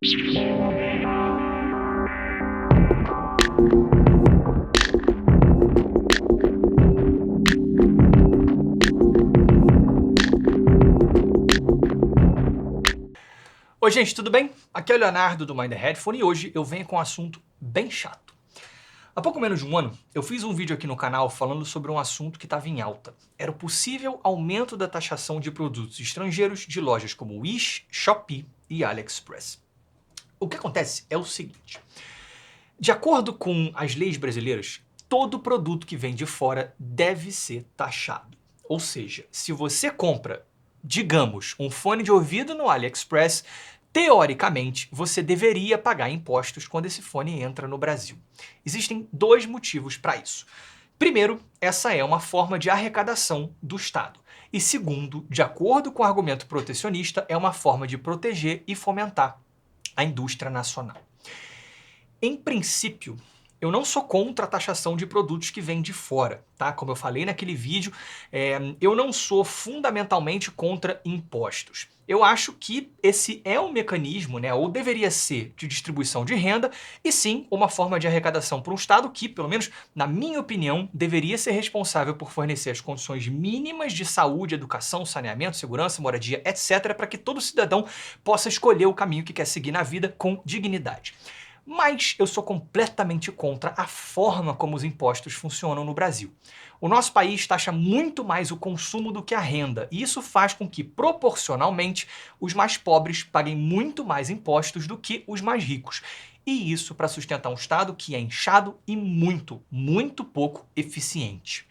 Oi gente, tudo bem? Aqui é o Leonardo do Mind the Headphone e hoje eu venho com um assunto bem chato. Há pouco menos de um ano, eu fiz um vídeo aqui no canal falando sobre um assunto que estava em alta. Era o possível aumento da taxação de produtos estrangeiros de lojas como Wish, Shopee e AliExpress. O que acontece é o seguinte: de acordo com as leis brasileiras, todo produto que vem de fora deve ser taxado. Ou seja, se você compra, digamos, um fone de ouvido no AliExpress, teoricamente, você deveria pagar impostos quando esse fone entra no Brasil. Existem dois motivos para isso. Primeiro, essa é uma forma de arrecadação do Estado. E segundo, de acordo com o argumento protecionista, é uma forma de proteger e fomentar a indústria nacional. Em princípio, eu não sou contra a taxação de produtos que vêm de fora, tá? Como eu falei naquele vídeo, eu não sou fundamentalmente contra impostos. Eu acho que esse é um mecanismo, né, ou deveria ser, de distribuição de renda, e sim uma forma de arrecadação para um Estado que, pelo menos na minha opinião, deveria ser responsável por fornecer as condições mínimas de saúde, educação, saneamento, segurança, moradia, etc., para que todo cidadão possa escolher o caminho que quer seguir na vida com dignidade. Mas eu sou completamente contra a forma como os impostos funcionam no Brasil. O nosso país taxa muito mais o consumo do que a renda, e isso faz com que, proporcionalmente, os mais pobres paguem muito mais impostos do que os mais ricos. E isso para sustentar um Estado que é inchado e muito pouco eficiente.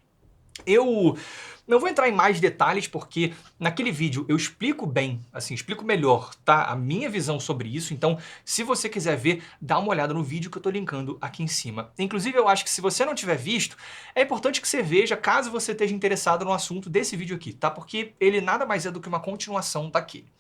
Eu não vou entrar em mais detalhes porque naquele vídeo eu explico bem, assim, explico melhor, tá? A minha visão sobre isso. Então, se você quiser ver, dá uma olhada no vídeo que eu tô linkando aqui em cima. Inclusive, eu acho que se você não tiver visto, é importante que você veja caso você esteja interessado no assunto desse vídeo aqui, tá? Porque ele nada mais é do que uma continuação daquele.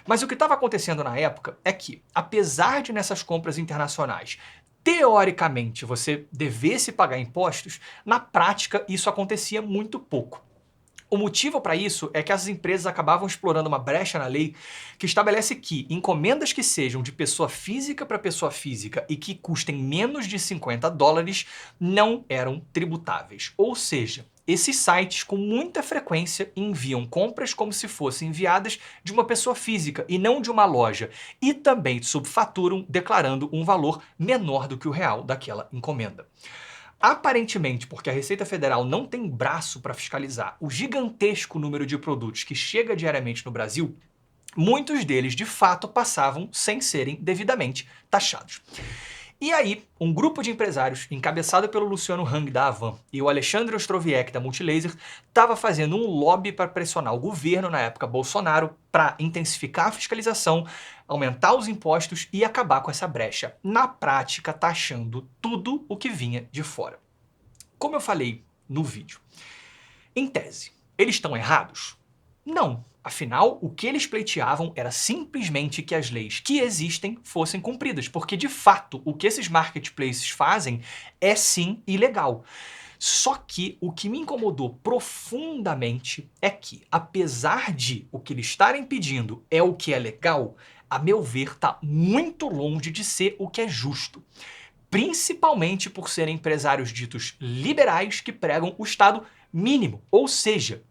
Mas o que estava acontecendo na época é que, apesar de nessas compras internacionais teoricamente você devesse pagar impostos, na prática isso acontecia muito pouco. O motivo para isso é que essas empresas acabavam explorando uma brecha na lei que estabelece que encomendas que sejam de pessoa física para pessoa física e que custem menos de $50 não eram tributáveis. Ou seja, esses sites com muita frequência enviam compras como se fossem enviadas de uma pessoa física e não de uma loja, e também subfaturam declarando um valor menor do que o real daquela encomenda. Aparentemente, porque a Receita Federal não tem braço para fiscalizar o gigantesco número de produtos que chega diariamente no Brasil, muitos deles de fato passavam sem serem devidamente taxados. E aí, um grupo de empresários, encabeçado pelo Luciano Hang da Avan e o Alexandre Ostrowiec da Multilaser, estava fazendo um lobby para pressionar o governo, na época Bolsonaro, para intensificar a fiscalização, aumentar os impostos e acabar com essa brecha, na prática taxando tudo o que vinha de fora. Como eu falei no vídeo, em tese, eles estão errados? Não. Afinal, o que eles pleiteavam era simplesmente que as leis que existem fossem cumpridas, porque de fato o que esses marketplaces fazem é sim ilegal. Só que o que me incomodou profundamente é que, apesar de o que eles estarem pedindo é o que é legal, a meu ver está muito longe de ser o que é justo. Principalmente por serem empresários ditos liberais que pregam o Estado mínimo, ou seja,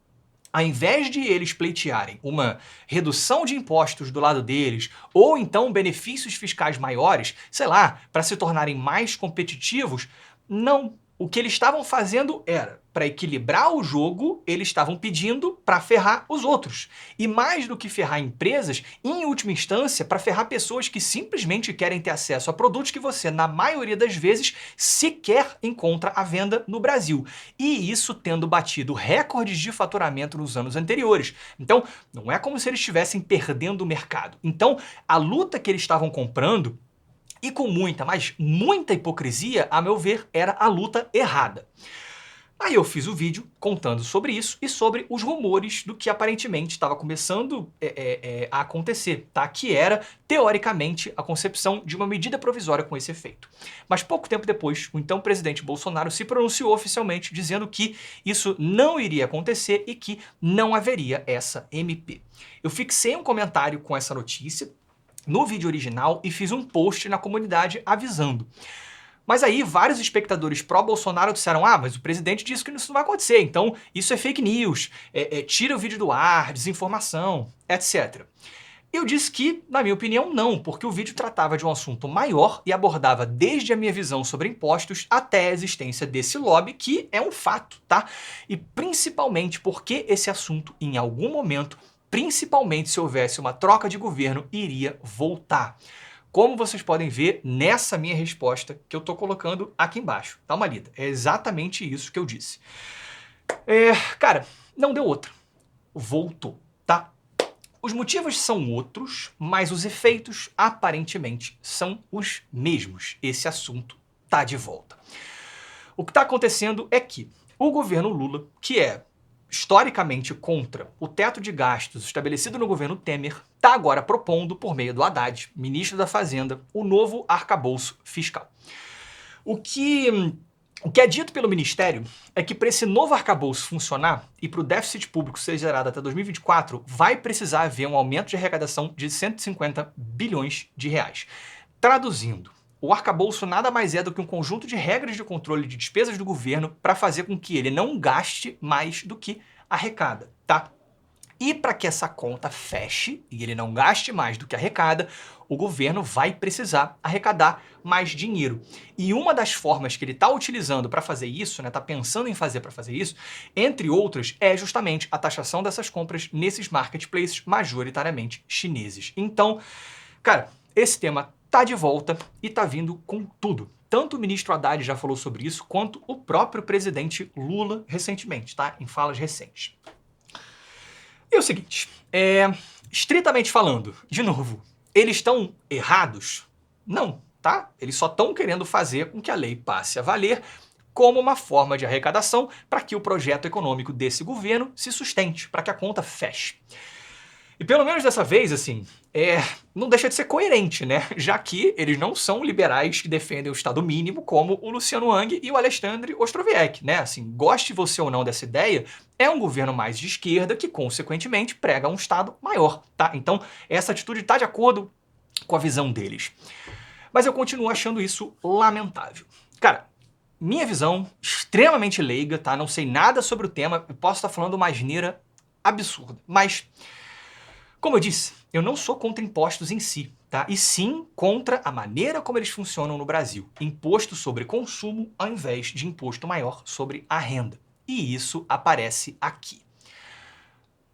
ao invés de eles pleitearem uma redução de impostos do lado deles, ou então benefícios fiscais maiores, sei lá, para se tornarem mais competitivos, não. O que eles estavam fazendo era, para equilibrar o jogo, eles estavam pedindo para ferrar os outros. E mais do que ferrar empresas, em última instância, para ferrar pessoas que simplesmente querem ter acesso a produtos que você, na maioria das vezes, sequer encontra à venda no Brasil. E isso tendo batido recordes de faturamento nos anos anteriores. Então, não é como se eles estivessem perdendo o mercado. Então, a luta que eles estavam comprando, e com muita, mas muita hipocrisia, a meu ver, era a luta errada. Aí eu fiz o vídeo contando sobre isso e sobre os rumores do que aparentemente estava começando a acontecer, tá? Que era, teoricamente, a concepção de uma medida provisória com esse efeito. Mas pouco tempo depois, o então presidente Bolsonaro se pronunciou oficialmente dizendo que isso não iria acontecer e que não haveria essa MP. Eu fixei um comentário com essa notícia, no vídeo original e fiz um post na comunidade avisando. Mas aí vários espectadores pró-Bolsonaro disseram: ah, mas o presidente disse que isso não vai acontecer, então isso é fake news, tira o vídeo do ar, desinformação, etc. Eu disse que, na minha opinião, não, porque o vídeo tratava de um assunto maior e abordava desde a minha visão sobre impostos até a existência desse lobby, que é um fato, tá? E principalmente porque esse assunto, em algum momento, principalmente se houvesse uma troca de governo, iria voltar. Como vocês podem ver nessa minha resposta que eu tô colocando aqui embaixo. Dá uma lida. É exatamente isso que eu disse. Cara, não deu outra. Voltou, tá? Os motivos são outros, mas os efeitos aparentemente são os mesmos. Esse assunto tá de volta. O que está acontecendo é que o governo Lula, que é historicamente contra o teto de gastos estabelecido no governo Temer, está agora propondo, por meio do Haddad, ministro da Fazenda, o novo arcabouço fiscal. O que é dito pelo Ministério é que para esse novo arcabouço funcionar e para o déficit público ser gerado até 2024, vai precisar haver um aumento de arrecadação de 150 bilhões de reais. Traduzindo, o arcabouço nada mais é do que um conjunto de regras de controle de despesas do governo para fazer com que ele não gaste mais do que arrecada, tá? E para que essa conta feche e ele não gaste mais do que arrecada, o governo vai precisar arrecadar mais dinheiro. E uma das formas que ele está utilizando para fazer isso, né, está pensando em fazer para fazer isso, entre outras, é justamente a taxação dessas compras nesses marketplaces majoritariamente chineses. Então, cara, esse tema tá de volta e tá vindo com tudo. Tanto o ministro Haddad já falou sobre isso, quanto o próprio presidente Lula recentemente, tá? Em falas recentes. E é o seguinte, estritamente falando, de novo, eles estão errados? Não, tá? Eles só estão querendo fazer com que a lei passe a valer como uma forma de arrecadação para que o projeto econômico desse governo se sustente, para que a conta feche. E pelo menos dessa vez, assim, não deixa de ser coerente, né? Já que eles não são liberais que defendem o Estado mínimo, como o Luciano Hang e o Alexandre Ostrovieck, né? Assim, goste você ou não dessa ideia, é um governo mais de esquerda que, consequentemente, prega um Estado maior, tá? Então, essa atitude está de acordo com a visão deles. Mas eu continuo achando isso lamentável. Cara, minha visão, extremamente leiga, tá? Não sei nada sobre o tema, eu posso estar falando uma asneira absurda, mas... como eu disse, eu não sou contra impostos em si, tá? E sim contra a maneira como eles funcionam no Brasil. Imposto sobre consumo ao invés de imposto maior sobre a renda. E isso aparece aqui.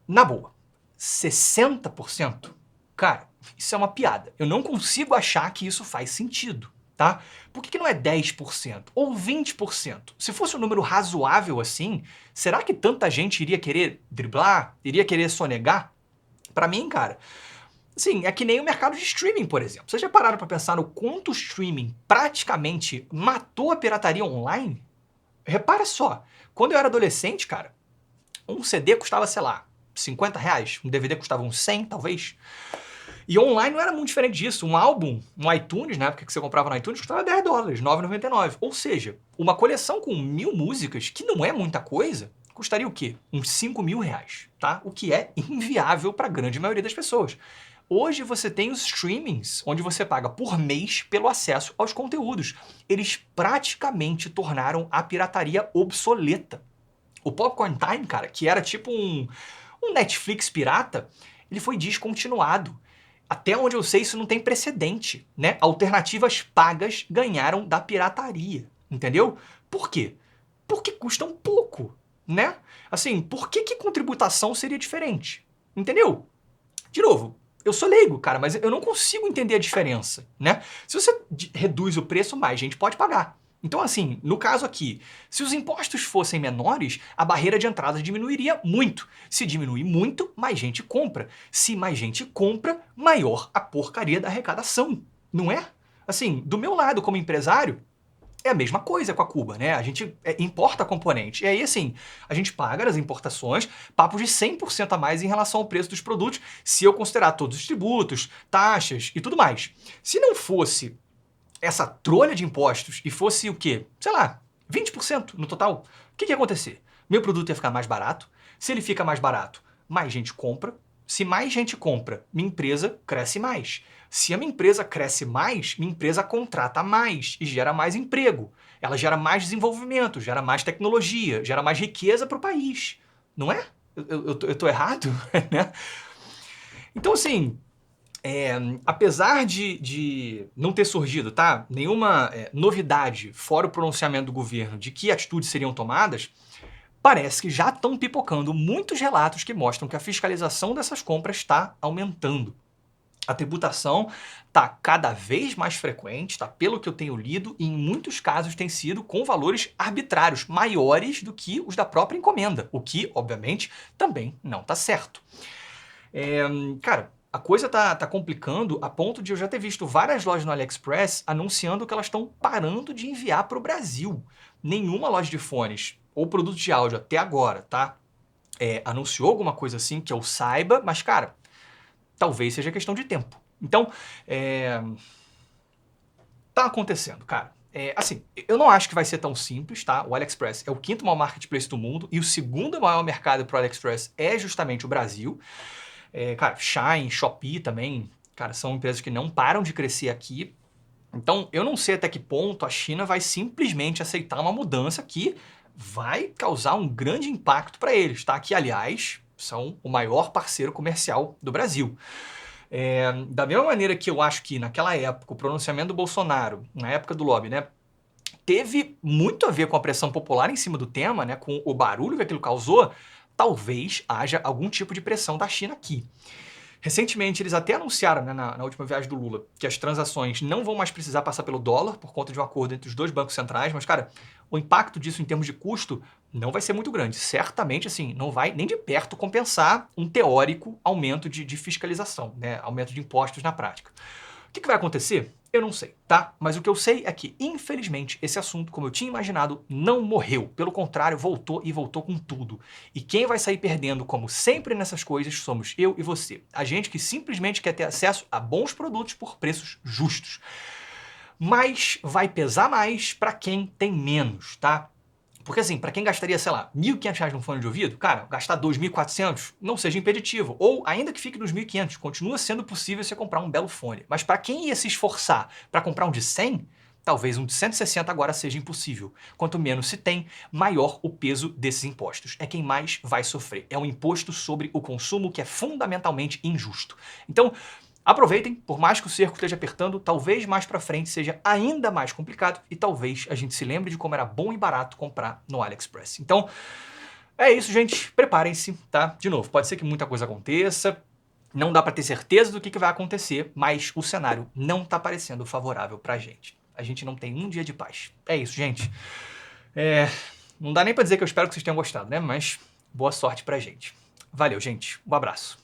Na boa, 60%? Cara, isso é uma piada. Eu não consigo achar que isso faz sentido, tá? Por que não é 10% ou 20%? Se fosse um número razoável assim, será que tanta gente iria querer driblar, iria querer sonegar? Pra mim, cara, assim, é que nem o mercado de streaming, por exemplo. Vocês já pararam pra pensar no quanto o streaming praticamente matou a pirataria online? Repara só, quando eu era adolescente, cara, um CD custava, sei lá, 50 reais, um DVD custava uns 100, talvez. E online não era muito diferente disso. Um álbum, um iTunes, na época que você comprava no iTunes, custava $10, R$9,99. Ou seja, uma coleção com 1000 músicas, que não é muita coisa, custaria o quê? Uns 5 mil reais, tá? O que é inviável para a grande maioria das pessoas. Hoje você tem os streamings, onde você paga por mês pelo acesso aos conteúdos. Eles praticamente tornaram a pirataria obsoleta. O Popcorn Time, cara, que era tipo um Netflix pirata, ele foi descontinuado. Até onde eu sei, isso não tem precedente, né? Alternativas pagas ganharam da pirataria, entendeu? Por quê? Porque custam pouco, né? Assim, por que contributação seria diferente? Entendeu? De novo, eu sou leigo, cara, mas eu não consigo entender a diferença, né? Se você reduz o preço, mais gente pode pagar. Então, assim, no caso aqui, se os impostos fossem menores, a barreira de entrada diminuiria muito. Se diminuir muito, mais gente compra. Se mais gente compra, maior a porcaria da arrecadação, não é? Assim, do meu lado como empresário, é a mesma coisa com a Cuba, né? A gente importa componente. E aí, assim, a gente paga nas importações papos de 100% a mais em relação ao preço dos produtos, se eu considerar todos os tributos, taxas e tudo mais. Se não fosse essa trolha de impostos e fosse o quê? Sei lá, 20% no total, o que ia acontecer? Meu produto ia ficar mais barato. Se ele fica mais barato, mais gente compra. Se mais gente compra, minha empresa cresce mais. Se a minha empresa cresce mais, minha empresa contrata mais e gera mais emprego. Ela gera mais desenvolvimento, gera mais tecnologia, gera mais riqueza para o país. Não é? Eu tô errado? Né? Então, assim, apesar de não ter surgido, tá, nenhuma novidade fora o pronunciamento do governo de que atitudes seriam tomadas, parece que já estão pipocando muitos relatos que mostram que a fiscalização dessas compras está aumentando. A tributação está cada vez mais frequente, tá? Pelo que eu tenho lido, e em muitos casos tem sido com valores arbitrários, maiores do que os da própria encomenda, o que, obviamente, também não está certo. Cara, a coisa tá complicando a ponto de eu já ter visto várias lojas no AliExpress anunciando que elas estão parando de enviar para o Brasil. Nenhuma loja de fones ou produto de áudio até agora, tá? Anunciou alguma coisa assim que eu saiba, mas, cara, talvez seja questão de tempo. Então, tá acontecendo, cara. Assim, eu não acho que vai ser tão simples, tá? O AliExpress é o quinto maior marketplace do mundo e o segundo maior mercado para o AliExpress é justamente o Brasil. Cara, Shein, Shopee também, cara, são empresas que não param de crescer aqui. Então, eu não sei até que ponto a China vai simplesmente aceitar uma mudança que vai causar um grande impacto para eles, tá? Que, aliás, são o maior parceiro comercial do Brasil. Da mesma maneira que eu acho que naquela época o pronunciamento do Bolsonaro, na época do lobby, né, teve muito a ver com a pressão popular em cima do tema, né, com o barulho que aquilo causou, talvez haja algum tipo de pressão da China aqui. Recentemente, eles até anunciaram, né, na última viagem do Lula, que as transações não vão mais precisar passar pelo dólar por conta de um acordo entre os dois bancos centrais, mas, cara, o impacto disso em termos de custo não vai ser muito grande. Certamente, assim, não vai nem de perto compensar um teórico aumento de fiscalização, né, aumento de impostos na prática. O que vai acontecer? Eu não sei, tá? Mas o que eu sei é que, infelizmente, esse assunto, como eu tinha imaginado, não morreu. Pelo contrário, voltou e voltou com tudo. E quem vai sair perdendo, como sempre nessas coisas, somos eu e você. A gente que simplesmente quer ter acesso a bons produtos por preços justos. Mas vai pesar mais para quem tem menos, tá? Porque assim, para quem gastaria, sei lá, R$1.500 num fone de ouvido, cara, gastar 2.400 não seja impeditivo. Ou ainda que fique nos 1.500, continua sendo possível você comprar um belo fone. Mas para quem ia se esforçar para comprar um de 100, talvez um de 160 agora seja impossível. Quanto menos se tem, maior o peso desses impostos. É quem mais vai sofrer. É um imposto sobre o consumo que é fundamentalmente injusto. Então, aproveitem, por mais que o cerco esteja apertando, talvez mais pra frente seja ainda mais complicado e talvez a gente se lembre de como era bom e barato comprar no AliExpress. Então, é isso, gente. Preparem-se, tá? De novo, pode ser que muita coisa aconteça, não dá pra ter certeza do que vai acontecer, mas o cenário não tá parecendo favorável pra gente. A gente não tem um dia de paz. É isso, gente. Não dá nem pra dizer que eu espero que vocês tenham gostado, né? Mas boa sorte pra gente. Valeu, gente. Um abraço.